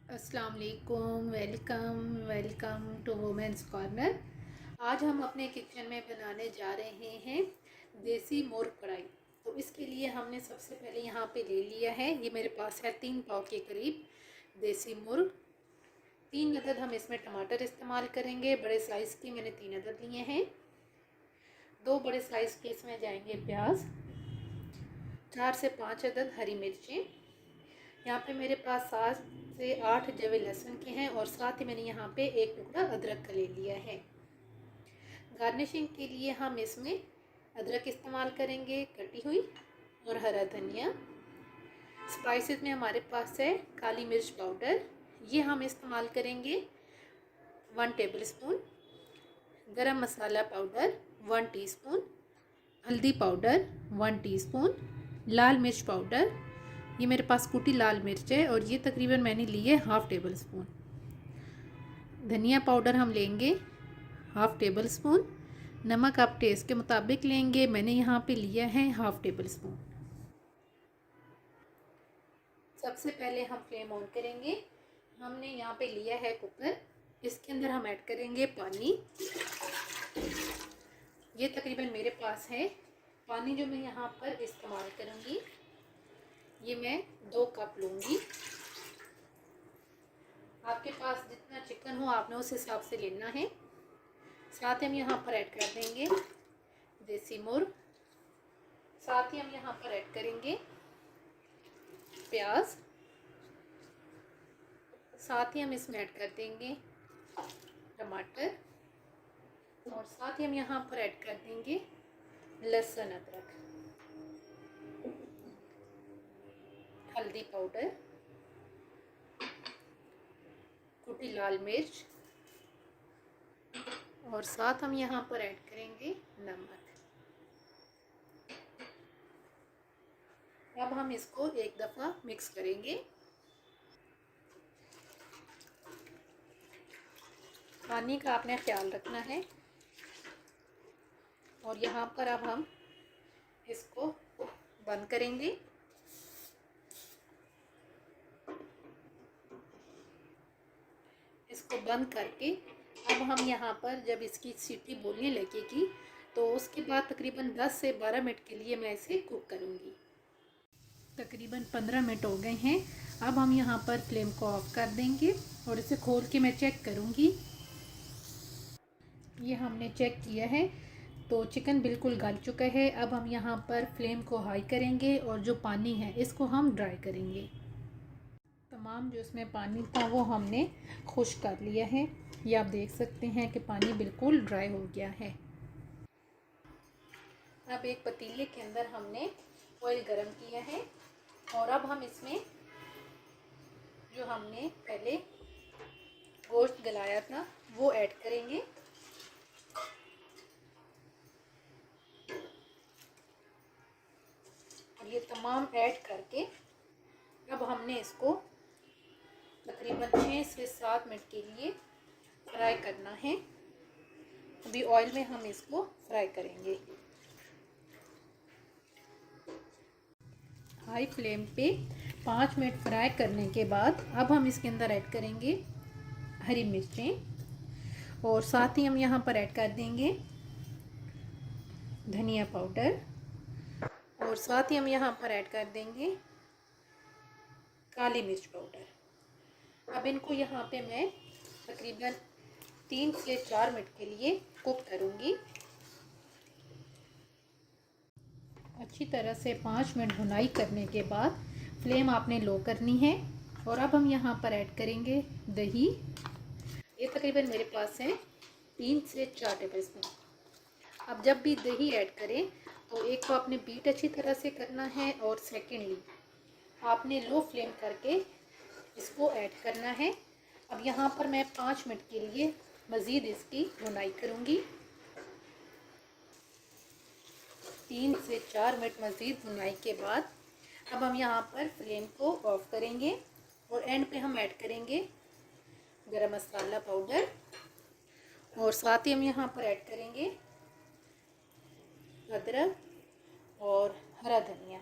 अस्सलाम वालेकुम। Welcome welcome to women's corner. आज हम अपने किचन में बनाने जा रहे हैं देसी मुर्ग कढ़ाई। तो इसके लिए हमने सबसे पहले यहाँ पे ले लिया है, ये मेरे पास है 3 पाव के करीब देसी मुर्ग। 3 अदद हम इसमें टमाटर इस्तेमाल करेंगे, बड़े साइज़ के मैंने 3 अदद लिए हैं। 2 बड़े साइज़ के इसमें जाएंगे प्याज, 4 से 5 अदद हरी मिर्चें। यहाँ पे मेरे पास 7 से 8 जवे लहसुन के हैं और साथ ही मैंने यहाँ पे एक टुकड़ा अदरक का ले लिया है। गार्निशिंग के लिए हम इसमें अदरक इस्तेमाल करेंगे, कटी हुई, और हरा धनिया। स्पाइसेस में हमारे पास है काली मिर्च पाउडर, ये हम इस्तेमाल करेंगे 1 टेबल स्पून। गरम मसाला पाउडर 1 टीस्पून, हल्दी पाउडर 1 टीस्पून, लाल मिर्च पाउडर, ये मेरे पास कुटी लाल मिर्च है और ये तकरीबन मैंने ली है 1/2 टेबल स्पून। धनिया पाउडर हम लेंगे 1/2 टेबल स्पून। नमक आप टेस्ट के मुताबिक लेंगे, मैंने यहाँ पे लिया है 1/2 टेबल स्पून। सबसे पहले हम फ्लेम ऑन करेंगे। हमने यहाँ पे लिया है कुकर, इसके अंदर हम ऐड करेंगे पानी। ये तकरीबन मेरे पास है पानी जो मैं यहाँ पर इस्तेमाल करूँगी, ये मैं 2 कप लूँगी। आपके पास जितना चिकन हो आपने उस हिसाब से लेना है। साथ ही हम यहाँ पर ऐड कर देंगे देसी मुर्ग। साथ ही हम यहाँ पर ऐड करेंगे प्याज। साथ ही हम इसमें ऐड कर देंगे टमाटर और साथ ही हम यहाँ पर ऐड कर देंगे लहसुन अदरक, हल्दी पाउडर, कुटी लाल मिर्च और साथ हम यहाँ पर ऐड करेंगे नमक। अब हम इसको एक दफ़ा मिक्स करेंगे। पानी का आपने ख्याल रखना है और यहाँ पर अब हम इसको बंद करेंगे। इसको बंद करके अब हम यहाँ पर जब इसकी सीटी बोलने लगेगी तो उसके बाद तकरीबन 10 से 12 मिनट के लिए मैं इसे कुक करूँगी। तकरीबन 15 मिनट हो गए हैं। अब हम यहाँ पर फ्लेम को ऑफ कर देंगे और इसे खोल के मैं चेक करूँगी। ये हमने चेक किया है तो चिकन बिल्कुल गल चुका है। अब हम यहाँ पर फ्लेम को हाई करेंगे और जो पानी है इसको हम ड्राई करेंगे। तमाम जो इसमें पानी था वो हमने खुश्क कर लिया है। ये आप देख सकते हैं कि पानी बिल्कुल ड्राई हो गया है। अब एक पतीले के अंदर हमने ऑयल गरम किया है और अब हम इसमें जो हमने पहले गोश्त गलाया था वो ऐड करेंगे। और ये तमाम ऐड करके अब हमने इसको तकरीबन 6 से 7 मिनट के लिए फ्राई करना है। अभी ऑयल में हम इसको फ्राई करेंगे। हाई फ्लेम पे 5 मिनट फ्राई करने के बाद अब हम इसके अंदर ऐड करेंगे हरी मिर्चें और साथ ही हम यहाँ पर ऐड कर देंगे धनिया पाउडर और साथ ही हम यहाँ पर ऐड कर देंगे काली मिर्च पाउडर। अब इनको यहाँ पे मैं तकरीबन 3 से 4 मिनट के लिए कुक करूँगी। अच्छी तरह से 5 मिनट भुनाई करने के बाद फ्लेम आपने लो करनी है और अब हम यहाँ पर ऐड करेंगे दही। ये तकरीबन मेरे पास है 3 से 4 टेबल स्पून। अब जब भी दही ऐड करें तो एक तो आपने बीट अच्छी तरह से करना है और सेकेंडली आपने लो फ्लेम करके इसको ऐड करना है। अब यहाँ पर मैं 5 मिनट के लिए मज़ीद इसकी भुनाई करूँगी। 3 से 4 मिनट मज़ीद भुनाई के बाद अब हम यहाँ पर फ्लेम को ऑफ करेंगे और एंड पे हम ऐड करेंगे गरम मसाला पाउडर और साथ ही हम यहाँ पर ऐड करेंगे अदरक और हरा धनिया।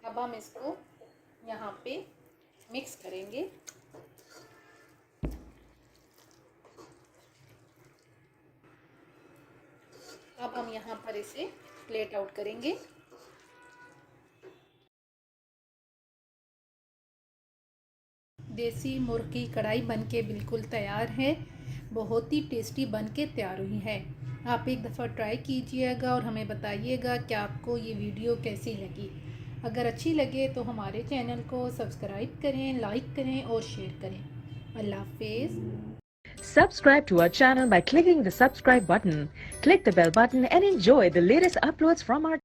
अब हम इसको यहाँ पे मिक्स करेंगे। अब हम यहाँ पर इसे प्लेट आउट करेंगे। देसी मुर्ग की कढ़ाई बनके बिल्कुल तैयार है। बहुत ही टेस्टी बनके तैयार हुई है। आप एक दफ़ा ट्राई कीजिएगा और हमें बताइएगा कि आपको ये वीडियो कैसी लगी। अगर अच्छी लगे तो हमारे चैनल को सब्सक्राइब करें, लाइक करें और शेयर करें। अल्लाह हाफिज़। Subscribe to our channel by clicking the subscribe button. Click the bell button and enjoy the latest uploads from our